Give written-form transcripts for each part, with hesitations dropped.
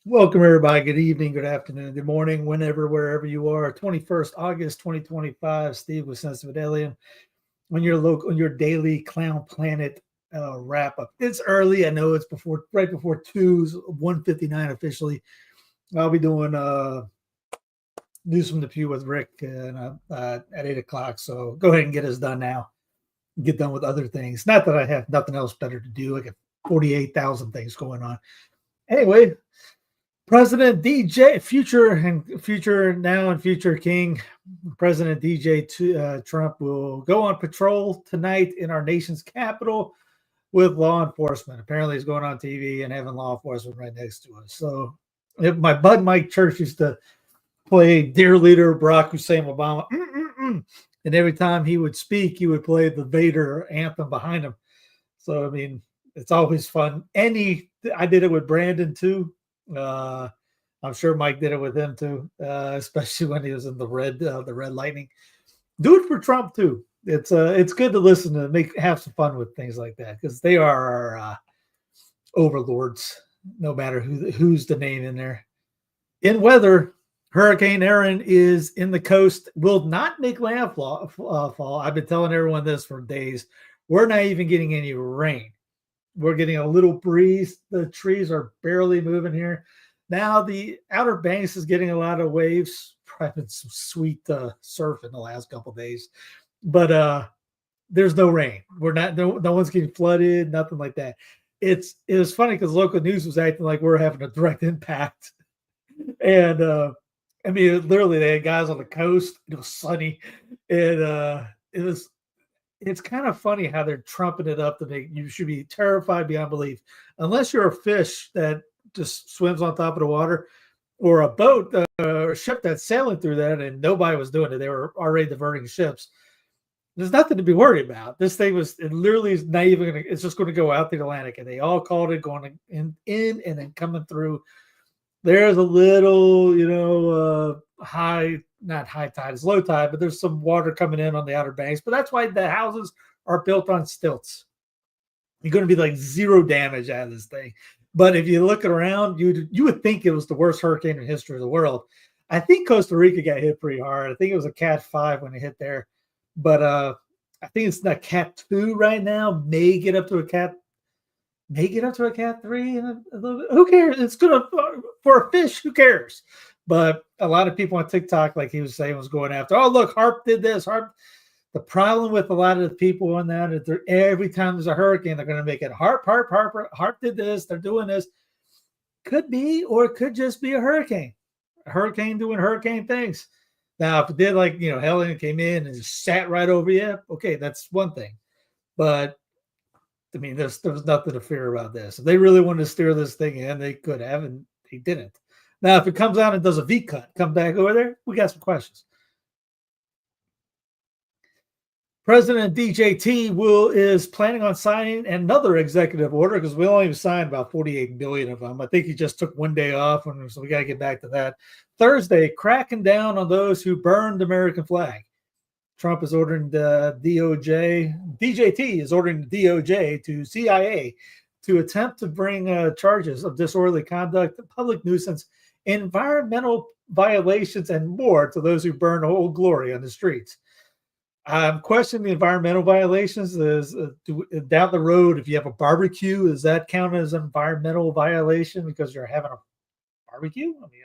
Welcome, everybody. Good evening, good afternoon, good morning, whenever, wherever you are. 21st August 2025. Steve with Sense of Alien on your daily Clown Planet wrap up. It's early. I know it's right before 1:59 officially. I'll be doing News from the Pew with Rick at 8 o'clock. So go ahead and get us done now. Get done with other things. Not that I have nothing else better to do. I got 48,000 things going on. Anyway, President DJ, future now and future King, President Trump will go on patrol tonight in our nation's capital with law enforcement. Apparently, he's going on TV and having law enforcement right next to us. So, if my bud Mike Church used to play "Dear Leader Barack Hussein Obama," and every time he would speak, he would play the Vader anthem behind him. So, I mean, it's always fun. I did it with Brandon too. I'm sure Mike did it with him too, especially when he was in the red lightning. Do it for Trump too. It's good to listen to have some fun with things like that because they are our overlords, no matter who's the name in there. In weather, Hurricane Aaron is in the coast, will not make landfall. I've been telling everyone this for days. We're not even getting any rain. We're getting a little breeze. The trees are barely moving here. Now the Outer Banks is getting a lot of waves. Probably been some sweet surf in the last couple of days, but there's no rain. No one's getting flooded, nothing like that. It was funny because local news was acting like we're having a direct impact, and I mean literally they had guys on the coast. It was sunny, and it's kind of funny how they're trumping it up to make you should be terrified beyond belief, unless you're a fish that just swims on top of the water, or a boat or a ship that's sailing through that, and nobody was doing it. They were already diverting ships. There's nothing to be worried about. This thing it literally is not even going to. It's just going to go out the Atlantic, and they all called it going in and then coming through. There's a little, not high tide, it's low tide, but there's some water coming in on the Outer Banks. But that's why the houses are built on stilts. You're going to be like zero damage out of this thing. But if you look around, you would think it was the worst hurricane in the history of the world. I think Costa Rica got hit pretty hard. I think it was a Cat 5 when it hit there. But I think it's not Cat 2 right now. May get up to a Cat 3 in a little bit. Who cares? It's good for a fish. Who cares? But a lot of people on TikTok, like he was saying, was going after, oh, look, Harp did this. The problem with a lot of the people on that is every time there's a hurricane, they're going to make it Harp did this. They're doing this. Could be, or it could just be a hurricane. A hurricane doing hurricane things. Now, if it did like, Helen came in and just sat right over you, okay, that's one thing. But I mean, there was nothing to fear about this. If they really wanted to steer this thing in, they could have, and they didn't. Now, if it comes out and does a V cut, come back over there, we got some questions. President DJT is planning on signing another executive order because we only signed about 48 billion of them. I think he just took one day off, so we got to get back to that. Thursday, cracking down on those who burned the American flag. Trump is ordering the DJT is ordering the DOJ to CIA to attempt to bring charges of disorderly conduct, public nuisance, environmental violations, and more to those who burn Old Glory on the streets. I'm questioning the environmental violations. Down the road, if you have a barbecue, does that count as an environmental violation because you're having a barbecue? I mean,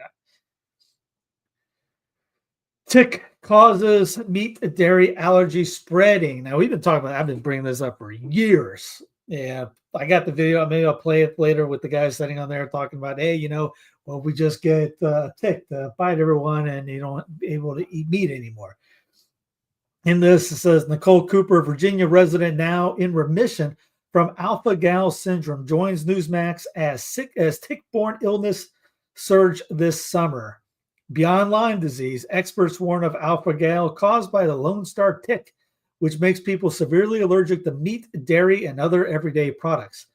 tick causes meat dairy allergy spreading. Now, we've been talking about, I've been bringing this up for years. Yeah, I got the video. Maybe I'll play it later with the guy sitting on there talking about, hey, we just get tick to bite everyone and you don't be able to eat meat anymore. In this, it says Nicole Cooper, Virginia resident now in remission from alpha-gal syndrome, joins Newsmax as tick-borne illness surge this summer. Beyond Lyme disease, experts warn of alpha-gal caused by the Lone Star tick, which makes people severely allergic to meat, dairy, and other everyday products.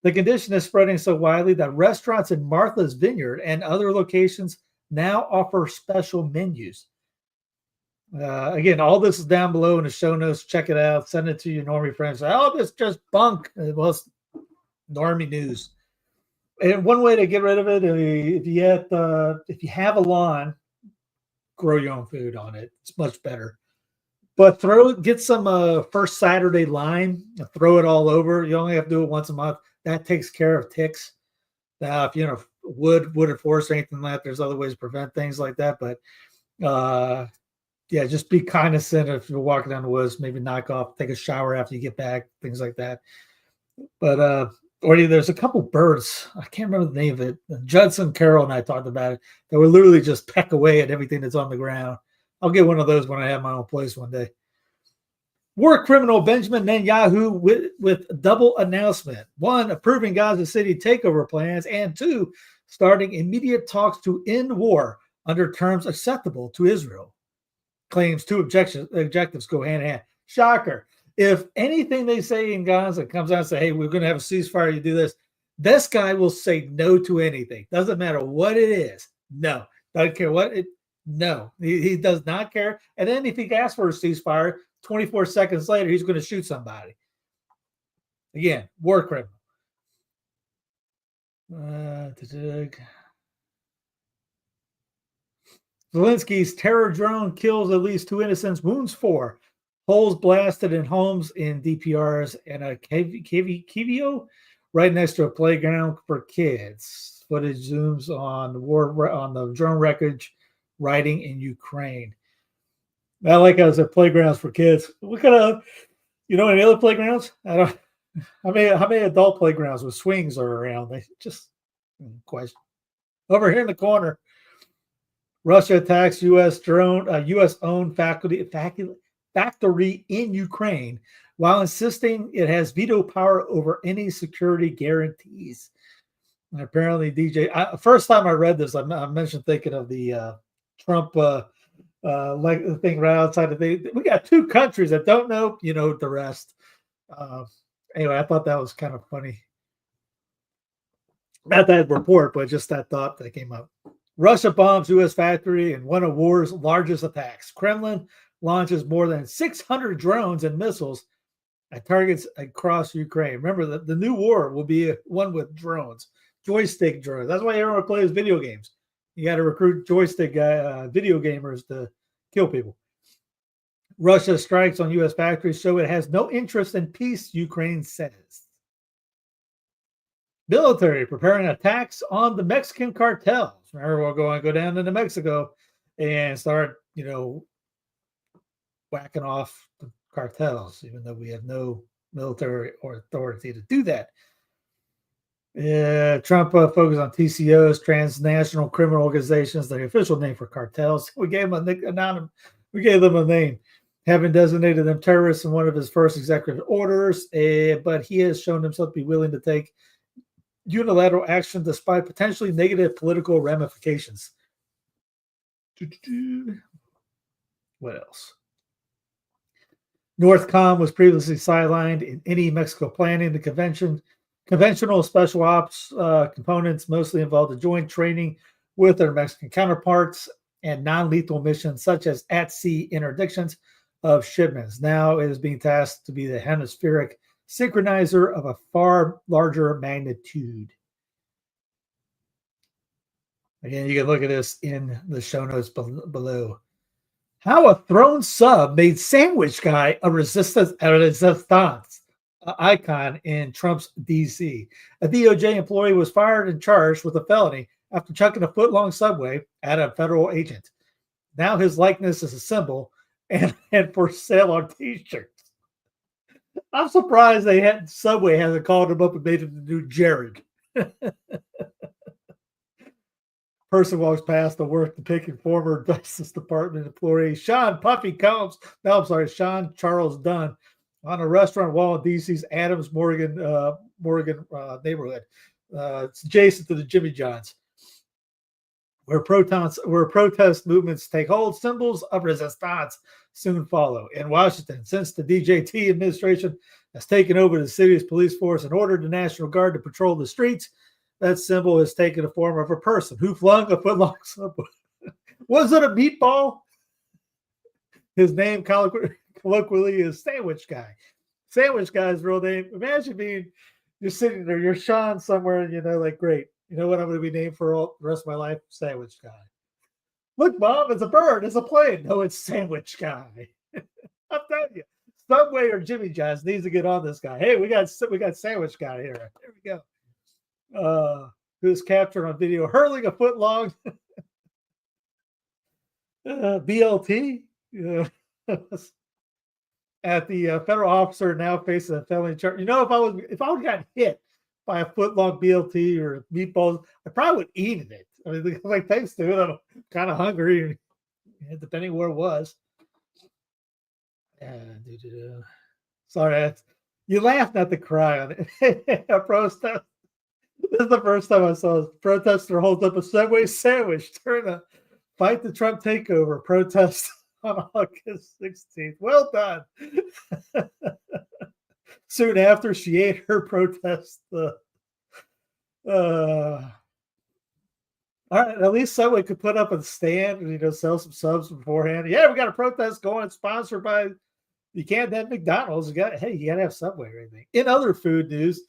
The condition is spreading so widely that restaurants in Martha's Vineyard and other locations now offer special menus. Again, all this is down below in the show notes. Check it out. Send it to your normie friends. Oh, this just bunk. Well, it's normie news. And one way to get rid of it, if you have a lawn, grow your own food on it. It's much better. But get some first Saturday lime, throw it all over. You only have to do it once a month. That takes care of ticks. Now, if you know wood or forest or anything like that, there's other ways to prevent things like that. But yeah, just be cognizant if you're walking down the woods. Maybe knock off, take a shower after you get back, things like that. But or there's a couple birds. I can't remember the name of it. Judson Carroll and I talked about it. They would literally just peck away at everything that's on the ground. I'll get one of those when I have my own place one day. War criminal Benjamin Netanyahu with double announcement. 1, approving Gaza City takeover plans, and 2, starting immediate talks to end war under terms acceptable to Israel. Claims 2 objectives go hand in hand. Shocker. If anything they say in Gaza comes out and say, hey, we're going to have a ceasefire, you do this guy will say no to anything. Doesn't matter what it is. No. Doesn't care what it. No. He does not care. And then if he asks for a ceasefire, 24 seconds later, he's going to shoot somebody. Again, war criminal. Zelensky's terror drone kills at least 2 innocents, wounds 4. Holes blasted in homes in DPRs and a Kivio right next to a playground for kids. Footage zooms on the drone wreckage riding in Ukraine. I like how it's at playgrounds for kids. What kind of, any other playgrounds? I don't. How many adult playgrounds with swings are around? They just question. Over here in the corner, Russia attacks U.S.-owned factory in Ukraine while insisting it has veto power over any security guarantees. And apparently, first time I read this, I mentioned thinking of the Trump like the thing right outside of we got 2 countries that don't know, the rest. Anyway, I thought that was kind of funny. Not that report, but just that thought that came up. Russia bombs U.S. factory in one of war's largest attacks. Kremlin launches more than 600 drones and missiles at targets across Ukraine. Remember, the new war will be one with drones, joystick drones. That's why everyone plays video games. You got to recruit joystick video gamers to kill people. Russia strikes on U.S. factories show it has no interest in peace, Ukraine says. Military preparing attacks on the Mexican cartels. Remember, we're going to go down into Mexico and start, whacking off the cartels, even though we have no military or authority to do that. Trump focused on TCOs, transnational criminal organizations, the official name for cartels. We gave them a name, having designated them terrorists in one of his first executive orders. But he has shown himself to be willing to take unilateral action despite potentially negative political ramifications. What else? Northcom was previously sidelined in any Mexico planning. The conventional special ops components mostly involved the joint training with their Mexican counterparts and non-lethal missions such as at-sea interdictions of shipments. Now it is being tasked to be the hemispheric synchronizer of a far larger magnitude. Again, you can look at this in the show notes below. How a thrown sub made Sandwich Guy a resistance icon in Trump's D.C. A DOJ employee was fired and charged with a felony after chucking a foot-long subway at a federal agent. Now his likeness is a symbol and for sale on T-shirts. I'm surprised Subway hasn't called him up and made him the new Jared. Person walks past the work depicting former Justice Department employee Sean Charles Dunn on a restaurant wall in D.C.'s Adams Morgan neighborhood. It's adjacent to the Jimmy John's, where protest movements take hold. Symbols of resistance soon follow. In Washington, since the DJT administration has taken over the city's police force and ordered the National Guard to patrol the streets, that symbol has taken the form of a person who flung a foot-long subway. Was it a meatball? His name colloquially is Sandwich Guy. Sandwich Guy's real name. Imagine being, You're sitting there, you're Sean somewhere, and like, great. You know what I'm going to be named for all the rest of my life? Sandwich Guy. Look, Mom, it's a bird. It's a plane. No, it's Sandwich Guy. I'm telling you, Subway or Jimmy John's needs to get on this guy. Hey, we got Sandwich Guy here. There we go. Who's captured on video hurling a foot long BLT at the federal officer now faces a felony charge. If I would gotten hit by a foot long BLT or meatballs, I probably would eat it. I mean, like, thanks to it, I'm kind of hungry, depending where it was. Sorry, you laugh not to cry on it. A protest. This is the first time I saw a protester holds up a Subway sandwich during a fight the Trump takeover protest on August 16th. Well done. Soon after, she ate her protest. All right, at least Subway could put up a stand and sell some subs beforehand. Yeah, we got a protest going, sponsored by. You can't have McDonald's. You got to have Subway or anything. In other food news,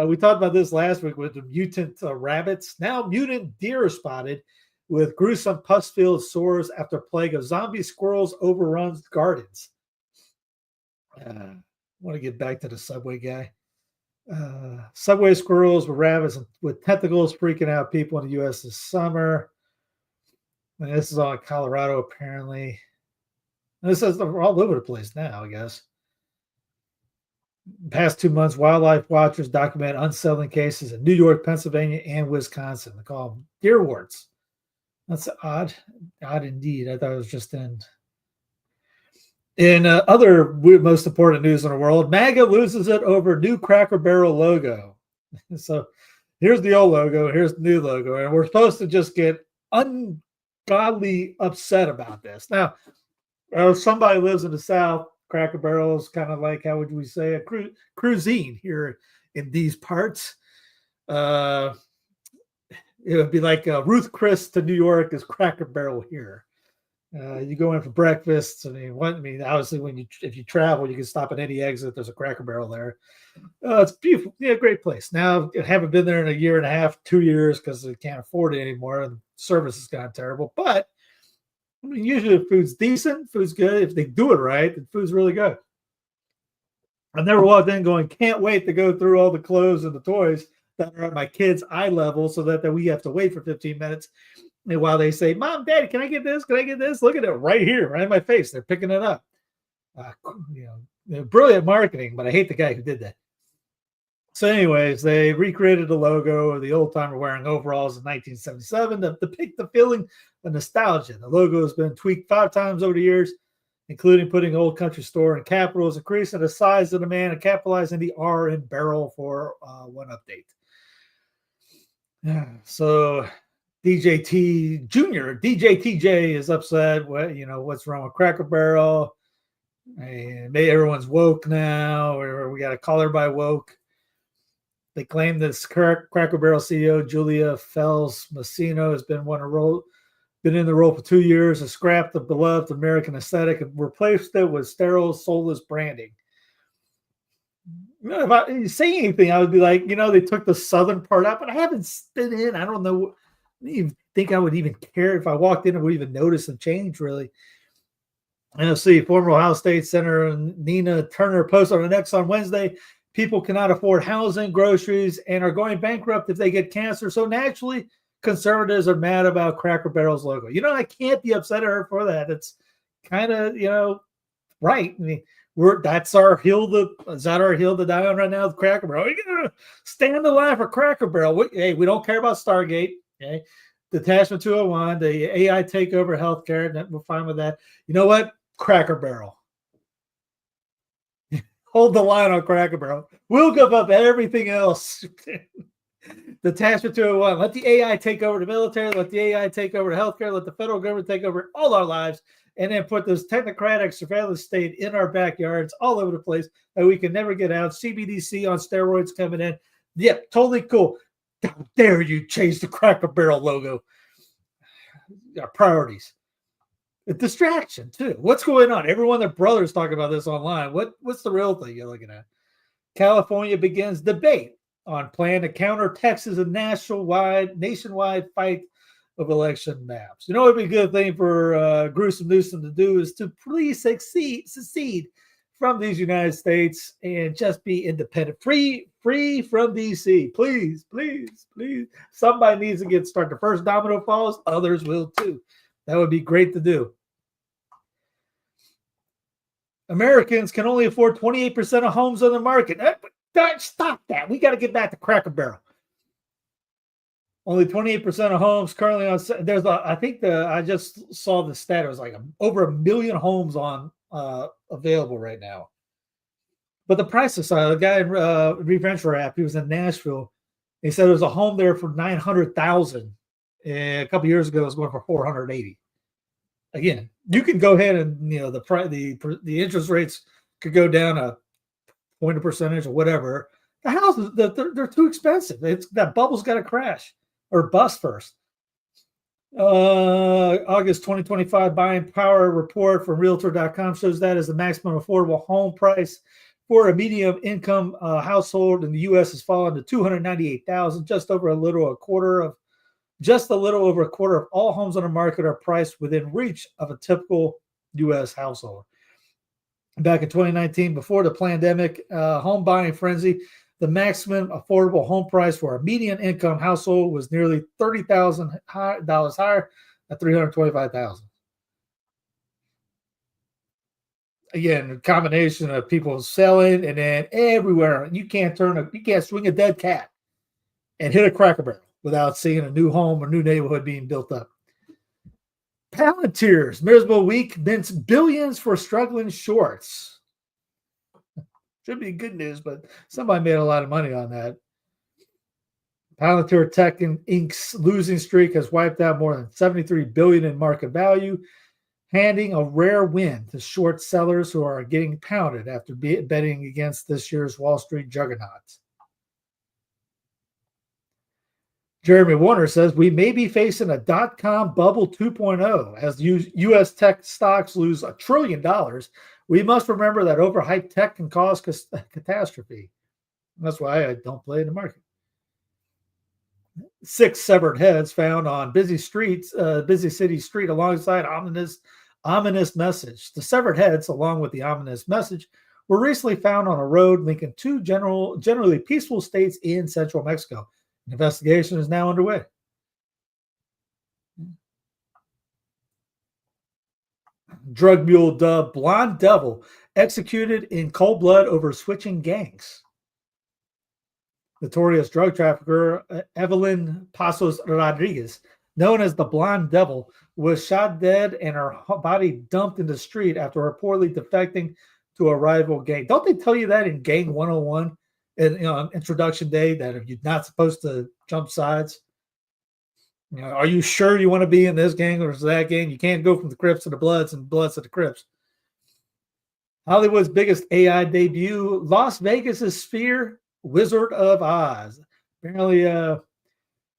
we talked about this last week with the mutant rabbits. Now mutant deer are spotted with gruesome pus-filled sores after plague of zombie squirrels overruns gardens. I want to get back to the Subway guy. Subway squirrels with rabbits with tentacles freaking out people in the U.S. this summer. And this is all in Colorado, apparently. And this is all over the place now, I guess. Past 2 months, wildlife watchers document unsettling cases in New York, Pennsylvania, and Wisconsin. They call them deer warts. That's odd indeed. I thought it was just in other most important news in the world. MAGA loses it over new Cracker Barrel logo. So here's the old logo, here's the new logo, and we're supposed to just get ungodly upset about this. Now, somebody lives in the South. Cracker Barrel is kind of like, how would we say, a cuisine here in these parts. It would be like Ruth Chris to New York is Cracker Barrel here. You go in for breakfast. Obviously, if you travel, you can stop at any exit. There's a Cracker Barrel there. It's beautiful. Yeah, great place. Now, I haven't been there in a year and a half, 2 years, because they can't afford it anymore. The service has gotten terrible. But usually the food's decent, food's good. If they do it right, the food's really good. I've never walked in going, can't wait to go through all the clothes and the toys that are at my kids' eye level so that we have to wait for 15 minutes. And while they say, Mom, Daddy, can I get this? Can I get this? Look at it right here, right in my face. They're picking it up. Brilliant marketing, but I hate the guy who did that. So anyways, they recreated the logo of the old timer wearing overalls in 1977 to depict the feeling of nostalgia. The logo has been tweaked 5 times over the years, including putting Old Country Store in capitals, increasing the size of the man, and capitalizing the R in barrel for one update. So DJ TJ is upset. What's wrong with Cracker Barrel? And maybe everyone's woke now, or we got to call everybody woke. They claim this Cracker Barrel CEO, Julia Fels Massino, has been in the role for 2 years, has scrapped the beloved American aesthetic and replaced it with sterile, soulless branding. If I say anything, I would be like, they took the southern part out, but I haven't been in. I don't know. I didn't even think I would even care if I walked in and would even notice a change, really. And let's see, former Ohio State Senator Nina Turner posted on the X on Wednesday, people cannot afford housing, groceries, and are going bankrupt if they get cancer. So naturally, conservatives are mad about Cracker Barrel's logo. I can't be upset at her for that. It's kind of, right. I mean, that's our hill to die on right now with Cracker Barrel. We're gonna stand the line for Cracker Barrel. We don't care about Stargate. Okay, Detachment 201, the AI takeover healthcare. We're fine with that. You know what? Cracker Barrel. Hold the line on Cracker Barrel. We'll give up everything else. Detachment 201. Let the AI take over the military. Let the AI take over the healthcare. Let the federal government take over all our lives. And then put this technocratic surveillance state in our backyards all over the place that we can never get out. CBDC on steroids coming in. Yep, totally cool. How dare you change the Cracker Barrel logo? Our priorities. A distraction, too. What's going on? Everyone, their brothers talking about this online. What's the real thing you're looking at? California begins debate on plan to counter Texas' nationwide fight of election maps. You know what would be a good thing for Gruesome Newsom to do is to please secede from these United States and just be independent, free from DC. Please, please, please. Somebody needs to start. The first domino falls, others will too. That would be great to do. Americans can only afford 28% of homes on the market. Stop that. We got to get back to Cracker Barrel. Only 28% of homes currently on. I just saw the stat. It was like over 1 million homes on available right now. But the prices, the guy in Reventure app, he was in Nashville. He said there was a home there for $900,000. A couple years ago, it was going for $480,000. Again, you can go ahead and the interest rates could go down a point of percentage or whatever. The houses they're too expensive. That bubble's got to crash or bust first. August 2025 buying power report from Realtor.com shows that as the maximum affordable home price for a medium income household in the U.S. has fallen to $298,000, just a little over a quarter of all homes on the market are priced within reach of a typical U.S. household. Back in 2019, before the pandemic home buying frenzy, the maximum affordable home price for a median income household was nearly $30,000 higher at $325,000. Again, a combination of people selling and then everywhere. You can't swing a dead cat and hit a Cracker Barrel without seeing a new home or new neighborhood being built up. Palantir's miserable week mints billions for struggling shorts. Should be good news, but somebody made a lot of money on that. Palantir Tech Inc.'s losing streak has wiped out more than $73 billion in market value, handing a rare win to short sellers who are getting pounded after betting against this year's Wall Street juggernaut. Jeremy Warner says we may be facing a dot-com bubble 2.0 as U.S. tech stocks lose $1 trillion. We must remember that overhyped tech can cause catastrophe. That's why I don't play in the market. 6 severed heads found on busy city street alongside ominous message. The severed heads, along with the ominous message, were recently found on a road linking two generally peaceful states in central Mexico. An investigation is now underway. Drug mule dubbed Blonde Devil executed in cold blood over switching gangs. Notorious drug trafficker Evelyn Pasos Rodriguez, known as the Blonde Devil, was shot dead and her body dumped in the street after reportedly defecting to a rival gang. Don't they tell you that in Gang 101 in introduction day that you're not supposed to jump sides? Are you sure you want to be in this gang or that gang? You can't go from the Crips to the Bloods and Bloods to the Crips. Hollywood's biggest AI debut, Las Vegas' Sphere Wizard of Oz. Apparently,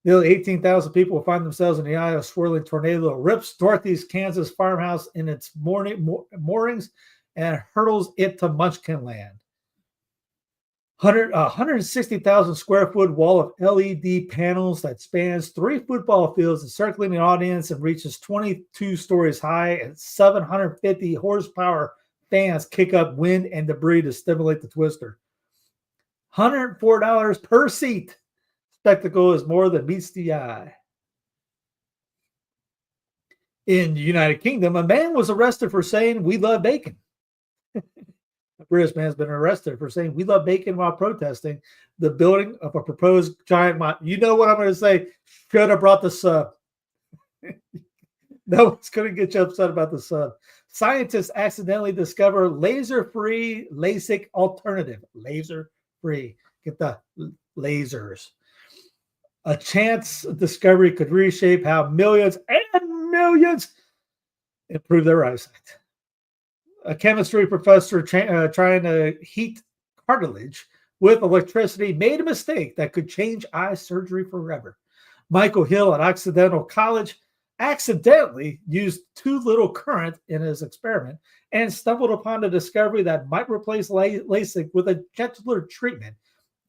nearly 18,000 people will find themselves in the eye of a swirling tornado that rips Dorothy's Kansas farmhouse in its moorings and hurtles it to Munchkin Land. 160,000 square foot wall of LED panels that spans 3 football fields encircling the audience and reaches 22 stories high, and 750 horsepower fans kick up wind and debris to stimulate the twister. $104 per seat. Spectacle is more than meets the eye. In the United Kingdom, a man was arrested for saying, "We love bacon." A British man has been arrested for saying, "We love bacon," while protesting the building of a proposed giant You know what I'm going to say? Should have brought the sub. No one's going to get you upset about the sub. Scientists accidentally discover laser-free LASIK alternative. Laser-free. Get the lasers. A chance discovery could reshape how millions and millions improve their eyesight. A chemistry professor trying to heat cartilage with electricity made a mistake that could change eye surgery forever. Michael Hill at Occidental College accidentally used too little current in his experiment and stumbled upon the discovery that might replace LASIK with a gentler treatment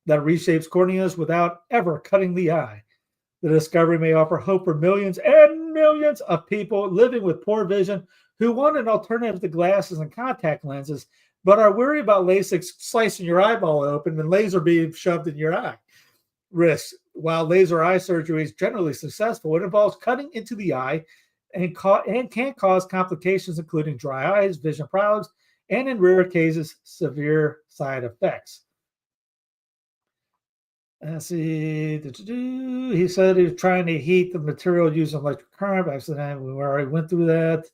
that reshapes corneas without ever cutting the eye. The discovery may offer hope for millions and millions of people living with poor vision who want an alternative to glasses and contact lenses, but are worried about LASIK slicing your eyeball open and laser beam shoved in your eye. Risks. While laser eye surgery is generally successful, it involves cutting into the eye and can cause complications, including dry eyes, vision problems, and in rare cases, severe side effects. Let's see. He said he was trying to heat the material using electric current. Accident. We already went through that.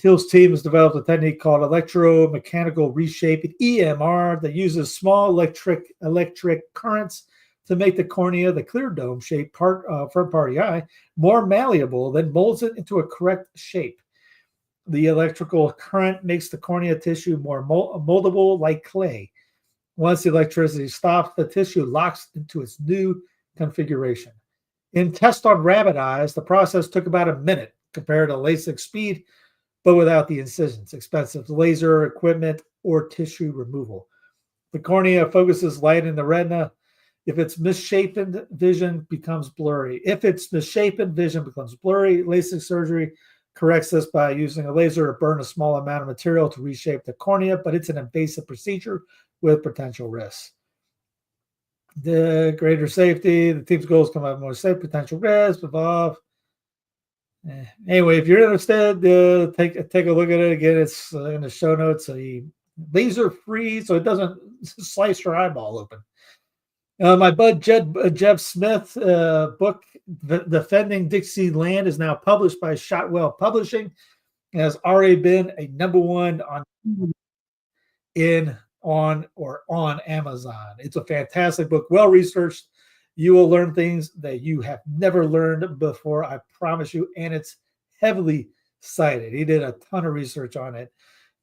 Hill's team has developed a technique called electromechanical reshaping (EMR) that uses small electric currents to make the cornea, the clear dome-shaped front part of the eye, more malleable, then molds it into a correct shape. The electrical current makes the cornea tissue more moldable, like clay. Once the electricity stops, the tissue locks into its new configuration. In tests on rabbit eyes, the process took about a minute compared to LASIK speed, but without the incisions, expensive laser equipment, or tissue removal. The cornea focuses light in the retina. If it's misshapen, vision becomes blurry. LASIK surgery corrects this by using a laser to burn a small amount of material to reshape the cornea, but it's an invasive procedure with potential risks. The greater safety, the team's goals come out more safe, potential risks, evolve. Anyway, if you're interested, take a look at it again. It's in the show notes. Laser free, so it doesn't slice your eyeball open. My bud Jeb Smith book, Defending Dixieland, is now published by Shotwell Publishing. It has already been a #1 on Amazon. It's a fantastic book, well researched. You will learn things that you have never learned before, I promise you, and it's heavily cited. He did a ton of research on it.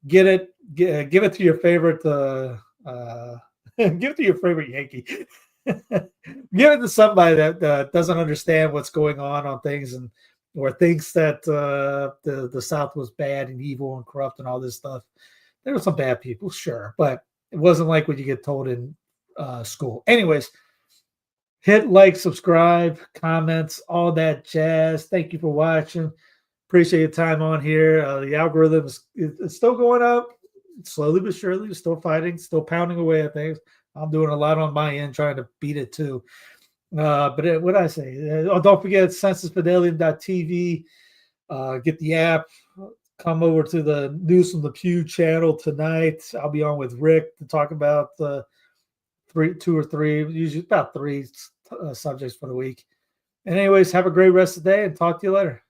Give it to your favorite give it to your favorite Yankee. Give it to somebody that doesn't understand what's going on things, and or thinks that the South was bad and evil and corrupt and all this stuff. There were some bad people, sure, but it wasn't like what you get told in school. Anyways, hit like, subscribe, comments, all that jazz. Thank you for watching. Appreciate your time on here. The algorithm is still going up, slowly but surely. We're still fighting, still pounding away at things. I'm doing a lot on my end trying to beat it too. But what did I say? Don't forget censusfidelium.tv. Get the app. Come over to the News from the Pew channel tonight. I'll be on with Rick to talk about two or three, usually about three subjects for the week. And anyways, have a great rest of the day and talk to you later.